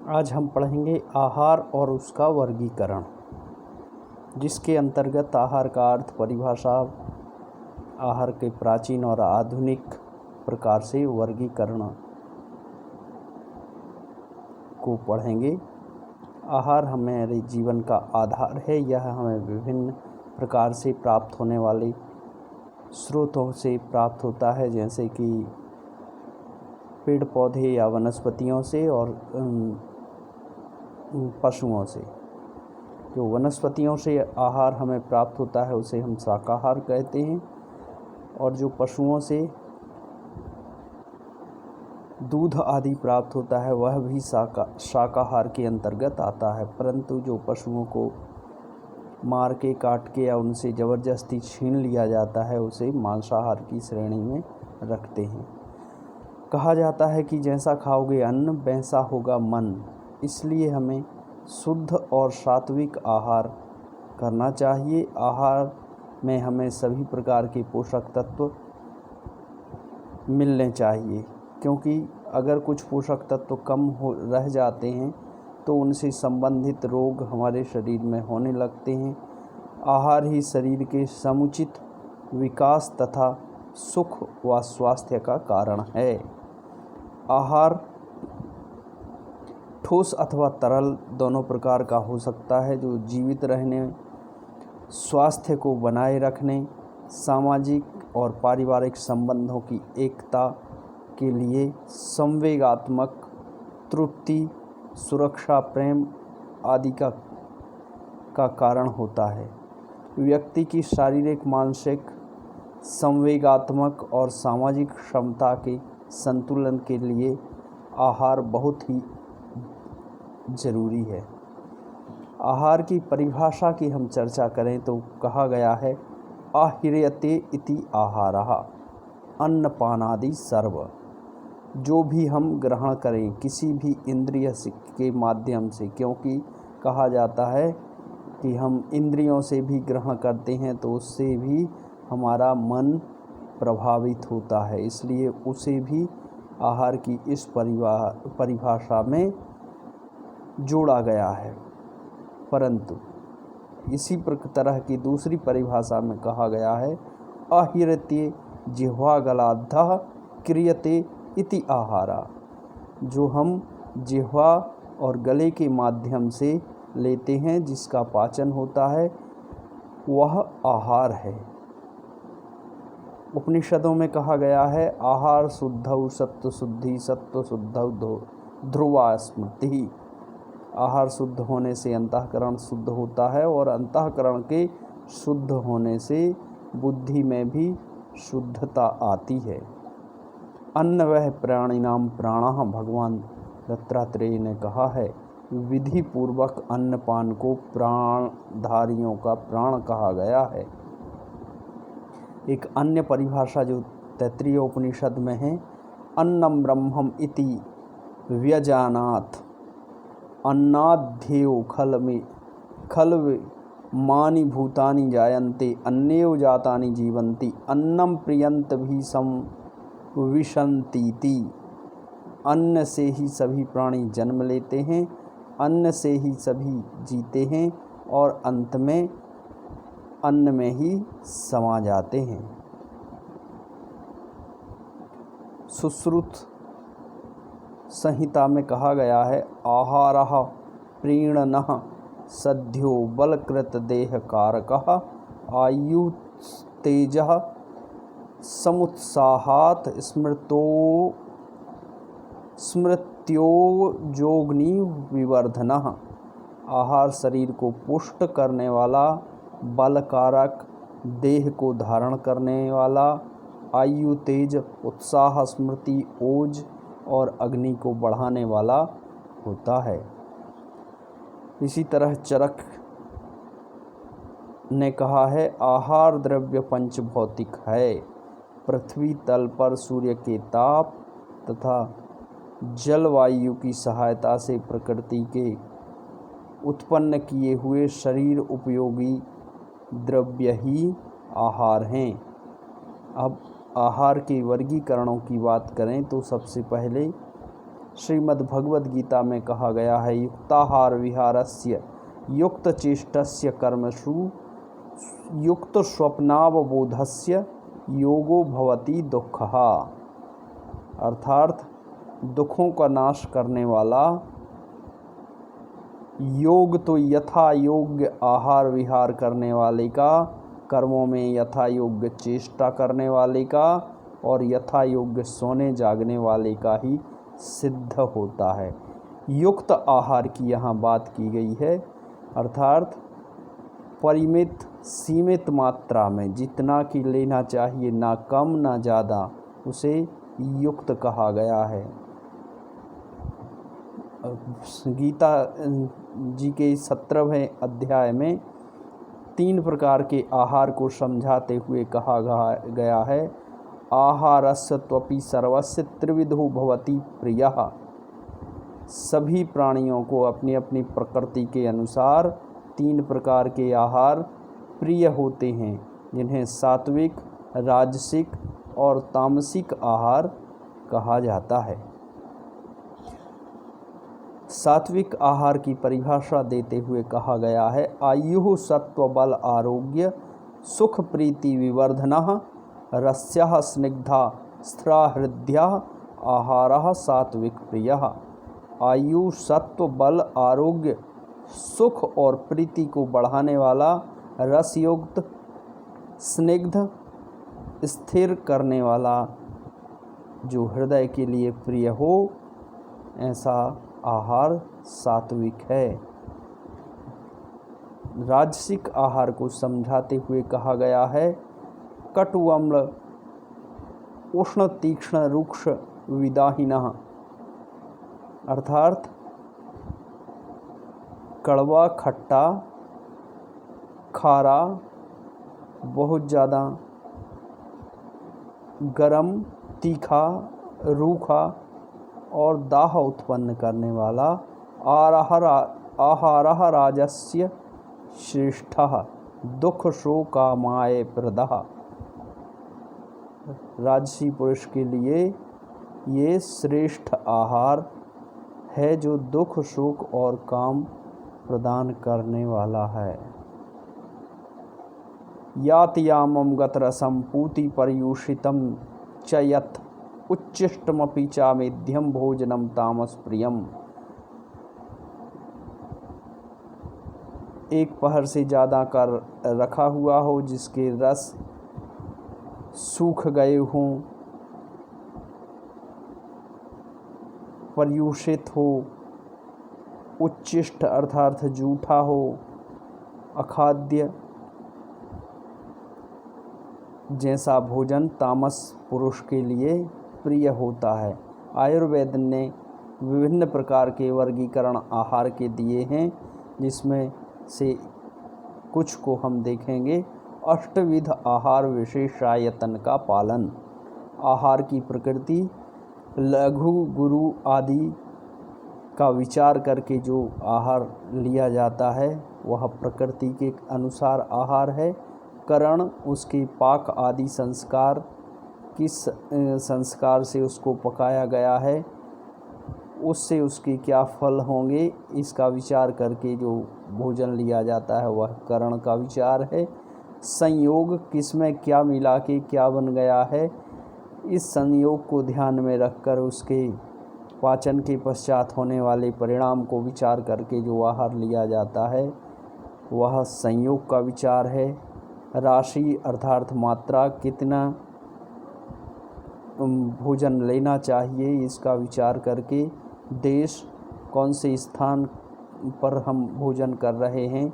आज हम पढ़ेंगे आहार और उसका वर्गीकरण, जिसके अंतर्गत आहार का अर्थ, परिभाषा, आहार के प्राचीन और आधुनिक प्रकार से वर्गीकरण को पढ़ेंगे। आहार हमारे जीवन का आधार है। यह हमें विभिन्न प्रकार से प्राप्त होने वाले स्रोतों से प्राप्त होता है, जैसे कि पेड़ पौधे या वनस्पतियों से और पशुओं से। जो वनस्पतियों से आहार हमें प्राप्त होता है उसे हम शाकाहार कहते हैं, और जो पशुओं से दूध आदि प्राप्त होता है वह भी शाकाहार के अंतर्गत आता है। परंतु जो पशुओं को मार के, काट के या उनसे ज़बरदस्ती छीन लिया जाता है उसे मांसाहार की श्रेणी में रखते हैं। कहा जाता है कि जैसा खाओगे अन्न वैसा होगा मन, इसलिए हमें शुद्ध और सात्विक आहार करना चाहिए। आहार में हमें सभी प्रकार के पोषक तत्व मिलने चाहिए, क्योंकि अगर कुछ पोषक तत्व कम रह जाते हैं तो उनसे संबंधित रोग हमारे शरीर में होने लगते हैं। आहार ही शरीर के समुचित विकास तथा सुख व स्वास्थ्य का कारण है। आहार ठोस अथवा तरल दोनों प्रकार का हो सकता है, जो जीवित रहने, स्वास्थ्य को बनाए रखने, सामाजिक और पारिवारिक संबंधों की एकता के लिए संवेगात्मक तृप्ति, सुरक्षा, प्रेम आदि का कारण होता है। व्यक्ति की शारीरिक, मानसिक, संवेगात्मक और सामाजिक क्षमता के संतुलन के लिए आहार बहुत ही जरूरी है। आहार की परिभाषा की हम चर्चा करें तो कहा गया है, आहार्यते इति आहारः अन्नपानादि सर्व। जो भी हम ग्रहण करें किसी भी इंद्रिय के माध्यम से, क्योंकि कहा जाता है कि हम इंद्रियों से भी ग्रहण करते हैं तो उससे भी हमारा मन प्रभावित होता है, इसलिए उसे भी आहार की इस परिभाषा में जोड़ा गया है। परंतु इसी तरह की दूसरी परिभाषा में कहा गया है, आहार्यते जिह्वागलाद्धः क्रियते इति आहारा। जो हम जिह्वा और गले के माध्यम से लेते हैं, जिसका पाचन होता है, वह आहार है। उपनिषदों में कहा गया है, आहार शुद्धौ सत्व शुद्धि, सत्व शुद्धौ ध्रुवा स्मृति। आहार शुद्ध होने से अंतःकरण शुद्ध होता है, और अंतःकरण के शुद्ध होने से बुद्धि में भी शुद्धता आती है। अन्न वह प्राणिनाम प्राणः, भगवान दत्तात्रेय ने कहा है। विधि पूर्वक अन्नपान को प्राणधारियों का प्राण कहा गया है। एक अन्य परिभाषा जो तैत्तिरीय उपनिषद में है, अन्नम ब्रह्मम इति व्यजानात् अन्नाद्येव खल्वमानि भूतानि जायन्ते अन्नेव जातानि जीवन्ति अन्नम प्रियन्त भी संविशन्तीति। अन्न से ही सभी प्राणी जन्म लेते हैं, अन्न से ही सभी जीते हैं, और अंत में अन्न में ही समा जाते हैं। सुश्रुत संहिता में कहा गया है, आहारः प्रीणनः सद्यो बलकृत देह कारकः आयुस्तेजः समुत्साहात् स्मृत्योजोग्नि विवर्धनः। आहार शरीर को पुष्ट करने वाला, बल कारक, देह को धारण करने वाला, आयु, तेज, उत्साह, स्मृति, ओज और अग्नि को बढ़ाने वाला होता है। इसी तरह चरक ने कहा है, आहार द्रव्य पंचभौतिक है। पृथ्वी तल पर सूर्य के ताप तथा जलवायु की सहायता से प्रकृति के उत्पन्न किए हुए शरीर उपयोगी द्रव्य ही आहार हैं। अब आहार के वर्गीकरणों की बात करें तो सबसे पहले श्रीमद् भगवद गीता में कहा गया है, युक्ताहार विहारस्य युक्त चेष्टस्य कर्मसु युक्त स्वप्नावबोधस्य योगो भवति दुःखः। अर्थात दुखों का नाश करने वाला योग तो यथा योग्य आहार विहार करने वाले का, कर्मों में यथा योग्य चेष्टा करने वाले का और यथा योग्य सोने जागने वाले का ही सिद्ध होता है। युक्त आहार की यहाँ बात की गई है, अर्थात परिमित सीमित मात्रा में जितना कि लेना चाहिए, ना कम ना ज़्यादा, उसे युक्त कहा गया है। गीता जी के 17वें अध्याय में 3 प्रकार के आहार को समझाते हुए कहा गया है, आहारस्य त्वपि सर्वस्य त्रिविधो भवति प्रियः। सभी प्राणियों को अपनी अपनी प्रकृति के अनुसार 3 प्रकार के आहार प्रिय होते हैं, जिन्हें सात्विक, राजसिक और तामसिक आहार कहा जाता है। सात्विक आहार की परिभाषा देते हुए कहा गया है, आयुः सत्व बल आरोग्य सुख प्रीति विवर्धनः रस्यः स्निग्धा स्थिरा हृदयः आहारः सात्विक प्रियः। आयु, सत्व, बल, आरोग्य, सुख और प्रीति को बढ़ाने वाला, रसयुक्त, स्निग्ध, स्थिर करने वाला, जो हृदय के लिए प्रिय हो, ऐसा आहार सात्विक है। राजसिक आहार को समझाते हुए कहा गया है, कटु अम्ल उष्ण तीक्ष्ण रुक्ष विदाहिनः। अर्थात कड़वा, खट्टा, खारा, बहुत ज़्यादा गरम, तीखा, रूखा और दाह उत्पन्न करने वाला आहारः राजस्य श्रेष्ठः दुख शोकामाय प्रदः। राजसी पुरुष के लिए ये श्रेष्ठ आहार है, जो दुख शोक और काम प्रदान करने वाला है। यातयामं गतरसं पूति पर्यूषितं च यत् उच्चिष्टमपि चामेध्यं भोजनं तामस प्रियम। एक पहर से ज़्यादा कर रखा हुआ हो, जिसके रस सूख गए हों, पर्यूषित हो, उच्चिष्ट अर्थात जूठा हो, अखाद्य जैसा भोजन तामस पुरुष के लिए प्रिय होता है। आयुर्वेद ने विभिन्न प्रकार के वर्गीकरण आहार के दिए हैं, जिसमें से कुछ को हम देखेंगे। अष्टविध आहार विशेषायतन का पालन। आहार की प्रकृति, लघु गुरु आदि का विचार करके जो आहार लिया जाता है वह प्रकृति के अनुसार आहार है। करण, उसके पाक आदि संस्कार, किस संस्कार से उसको पकाया गया है, उससे उसके क्या फल होंगे, इसका विचार करके जो भोजन लिया जाता है वह करण का विचार है। संयोग, किसमें क्या मिला के क्या बन गया है, इस संयोग को ध्यान में रखकर उसके पाचन के पश्चात होने वाले परिणाम को विचार करके जो आहार लिया जाता है वह संयोग का विचार है। राशि अर्थात मात्रा, कितना भोजन लेना चाहिए, इसका विचार करके देश, कौन से स्थान पर हम भोजन कर रहे हैं,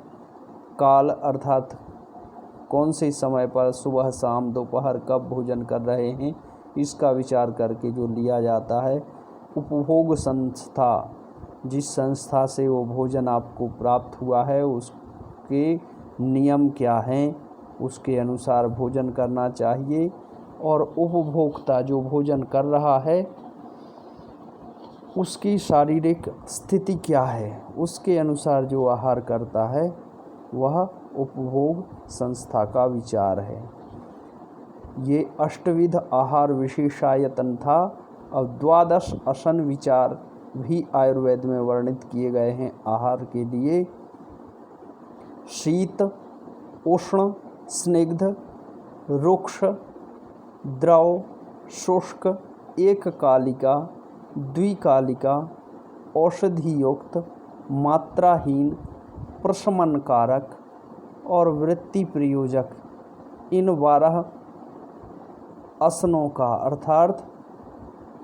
काल अर्थात कौन से समय पर, सुबह शाम दोपहर कब भोजन कर रहे हैं, इसका विचार करके जो लिया जाता है। उपभोग संस्था, जिस संस्था से वो भोजन आपको प्राप्त हुआ है उसके नियम क्या हैं, उसके अनुसार भोजन करना चाहिए। और उपभोक्ता जो भोजन कर रहा है उसकी शारीरिक स्थिति क्या है, उसके अनुसार जो आहार करता है वह उपभोग संस्था का विचार है। ये अष्टविध आहार विशेषायतन था। अब 12 आसन विचार भी आयुर्वेद में वर्णित किए गए हैं। आहार के लिए शीत, उष्ण, स्निग्ध, रुक्ष, द्रव, शुष्क, एककालिका, द्विकालिका, औषधि युक्त, मात्राहीन, प्रशमन कारक और वृत्ति प्रयोजक इन 12 आसनों का अर्थात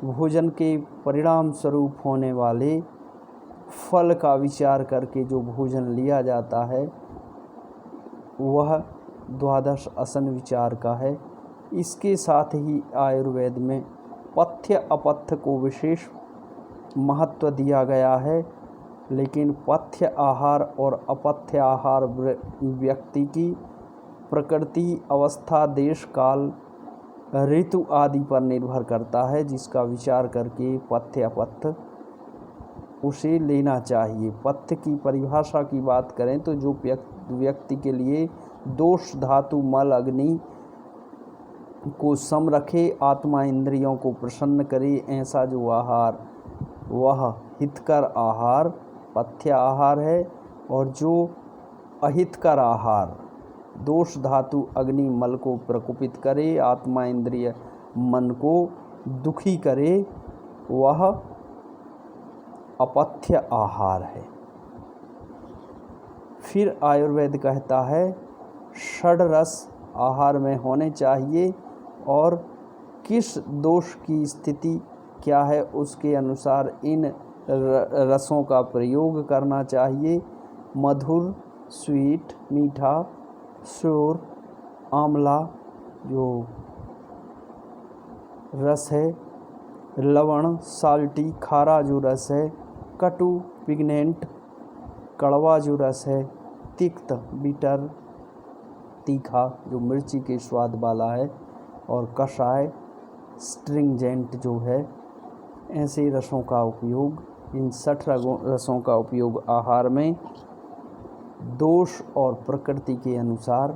भोजन के परिणाम स्वरूप होने वाले फल का विचार करके जो भोजन लिया जाता है वह 12 आसन विचार का है। इसके साथ ही आयुर्वेद में पथ्य अपथ्य को विशेष महत्व दिया गया है, लेकिन पथ्य आहार और अपथ्य आहार व्यक्ति की प्रकृति, अवस्था, देश, काल, ऋतु आदि पर निर्भर करता है, जिसका विचार करके पथ्य अपथ्य उसे लेना चाहिए। पथ्य की परिभाषा की बात करें तो जो व्यक्ति के लिए दोष, धातु, मल, अग्नि को सम रखे, आत्मा इंद्रियों को प्रसन्न करे, ऐसा जो आहार वह हितकर आहार पथ्य आहार है। और जो अहितकर आहार दोष, धातु, अग्नि, मल को प्रकोपित करे, आत्मा, इंद्रिय, मन को दुखी करे, वह अपथ्य आहार है। फिर आयुर्वेद कहता है षड्रस आहार में होने चाहिए और किस दोष की स्थिति क्या है उसके अनुसार इन रसों का प्रयोग करना चाहिए। मधुर, स्वीट, मीठा, श्योर, आंवला जो रस है, लवण, साल्टी, खारा जो रस है, कटु, पिग्नेंट, कड़वा जो रस है, तिक्त, बिटर, तीखा जो मिर्ची के स्वाद वाला है, और कषाय, स्ट्रिंजेंट जो है। ऐसे रसों का उपयोग, इन 60 रसों का उपयोग आहार में दोष और प्रकृति के अनुसार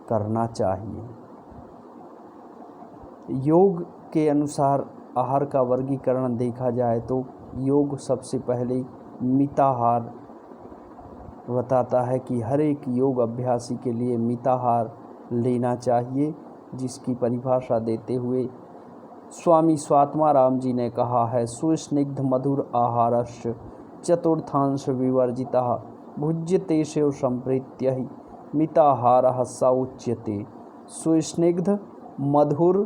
करना चाहिए। योग के अनुसार आहार का वर्गीकरण देखा जाए तो योग सबसे पहले मिताहार बताता है कि हर एक योग अभ्यासी के लिए मिताहार लेना चाहिए, जिसकी परिभाषा देते हुए स्वामी स्वात्माराम जी ने कहा है सुस्निग्ध मधुर आहारस्य चतुर्थांश विवर्जितः भुज्यते शिव संप्रीत्य ही मिताहारः स उच्यते। सुस्निग्ध मधुर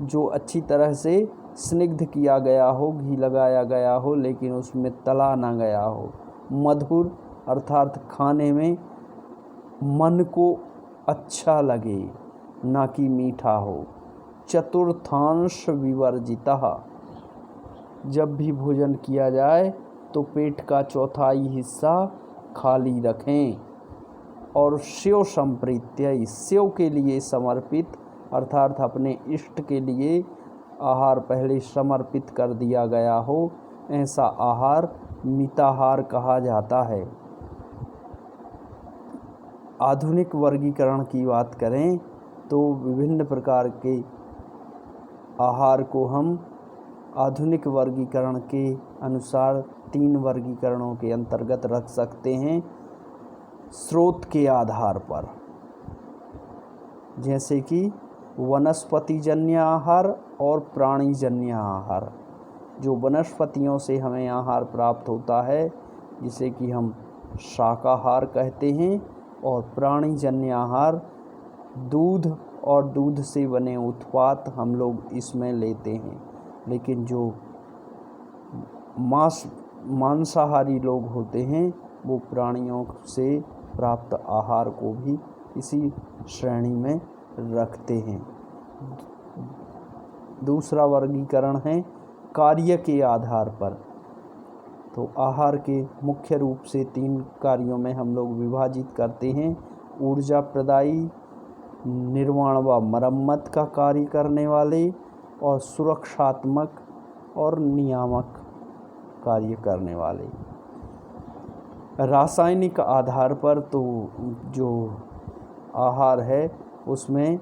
जो अच्छी तरह से स्निग्ध किया गया हो, घी लगाया गया हो लेकिन उसमें तला ना गया हो। मधुर अर्थात खाने में मन को अच्छा लगे, ना कि मीठा हो। चतुर्थांश विवर्जितः, जब भी भोजन किया जाए तो पेट का चौथाई हिस्सा खाली रखें। और शिव संप्रीत्य, शिव के लिए समर्पित अर्थात अपने इष्ट के लिए आहार पहले समर्पित कर दिया गया हो, ऐसा आहार मिताहार कहा जाता है। आधुनिक वर्गीकरण की बात करें तो विभिन्न प्रकार के आहार को हम आधुनिक वर्गीकरण के अनुसार 3 वर्गीकरणों के अंतर्गत रख सकते हैं स्रोत के आधार पर, जैसे कि वनस्पतिजन्य आहार और प्राणीजन्य आहार। जो वनस्पतियों से हमें आहार प्राप्त होता है जिसे कि हम शाकाहार कहते हैं, और प्राणीजन्य आहार दूध और दूध से बने उत्पाद हम लोग इसमें लेते हैं। लेकिन जो मांसाहारी लोग होते हैं वो प्राणियों से प्राप्त आहार को भी इसी श्रेणी में रखते हैं। दूसरा वर्गीकरण है कार्य के आधार पर। तो आहार के मुख्य रूप से 3 कार्यों में हम लोग विभाजित करते हैं। ऊर्जा प्रदायी, निर्माण व मरम्मत का कार्य करने वाले, और सुरक्षात्मक और नियामक कार्य करने वाले। रासायनिक आधार पर तो जो आहार है उसमें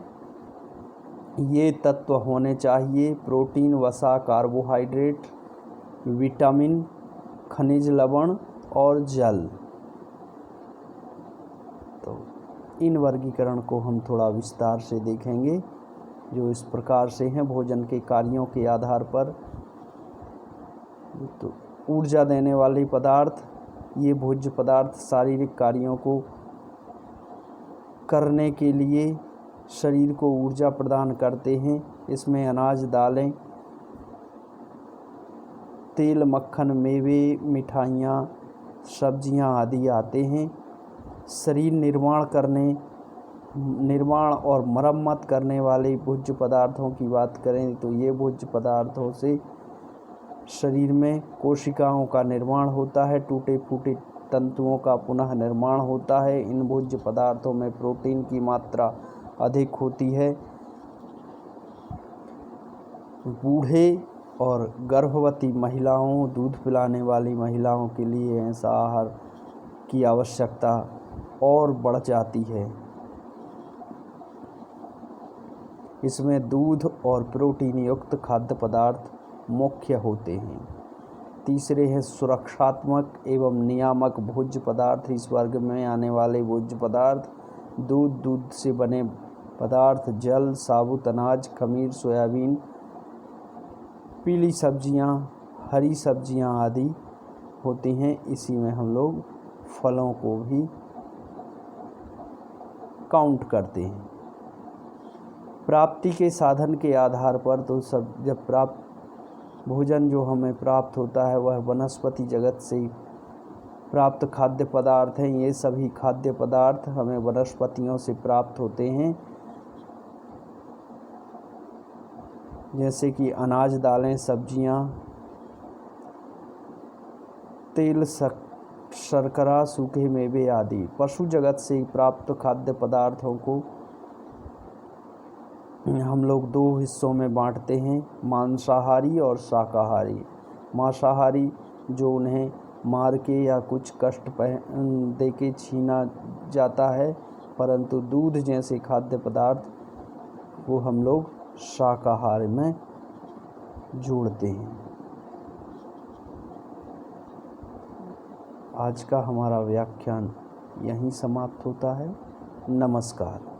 ये तत्व होने चाहिए: प्रोटीन, वसा, कार्बोहाइड्रेट, विटामिन, खनिज लवण और जल। तो इन वर्गीकरण को हम थोड़ा विस्तार से देखेंगे, जो इस प्रकार से हैं भोजन के कार्यों के आधार पर। तो ऊर्जा देने वाले पदार्थ, ये भोज्य पदार्थ शारीरिक कार्यों को करने के लिए शरीर को ऊर्जा प्रदान करते हैं। इसमें अनाज, दालें, तेल, मक्खन, मेवे, मिठाइयाँ, सब्जियाँ आदि आते हैं। शरीर निर्माण और मरम्मत करने वाले भोज्य पदार्थों की बात करें तो ये भोज्य पदार्थों से शरीर में कोशिकाओं का निर्माण होता है, टूटे फूटे तंतुओं का पुनः निर्माण होता है। इन भोज्य पदार्थों में प्रोटीन की मात्रा अधिक होती है। बूढ़े और गर्भवती महिलाओं, दूध पिलाने वाली महिलाओं के लिए ऐसा आहार की आवश्यकता और बढ़ जाती है। इसमें दूध और प्रोटीन युक्त खाद्य पदार्थ मुख्य होते हैं। तीसरे हैं सुरक्षात्मक एवं नियामक भोज्य पदार्थ। इस वर्ग में आने वाले भोज्य पदार्थ दूध, दूध से बने पदार्थ, जल, साबुत अनाज, खमीर, सोयाबीन, पीली सब्जियां, हरी सब्जियां आदि होती हैं। इसी में हम लोग फलों को भी काउंट करते हैं। प्राप्ति के साधन के आधार पर तो जब भोजन जो हमें प्राप्त होता है वह वनस्पति जगत से प्राप्त खाद्य पदार्थ हैं। ये सभी खाद्य पदार्थ हमें वनस्पतियों से प्राप्त होते हैं, जैसे कि अनाज, दालें, सब्जियां, तेल, शर्करा, सूखे मेवे आदि। पशु जगत से प्राप्त खाद्य पदार्थों को हम लोग दो हिस्सों में बांटते हैं, मांसाहारी और शाकाहारी। मांसाहारी जो उन्हें मार के या कुछ कष्ट दे के छीना जाता है, परंतु दूध जैसे खाद्य पदार्थ वो हम लोग शाकाहारी में जोड़ते हैं। आज का हमारा व्याख्यान यहीं समाप्त होता है। नमस्कार।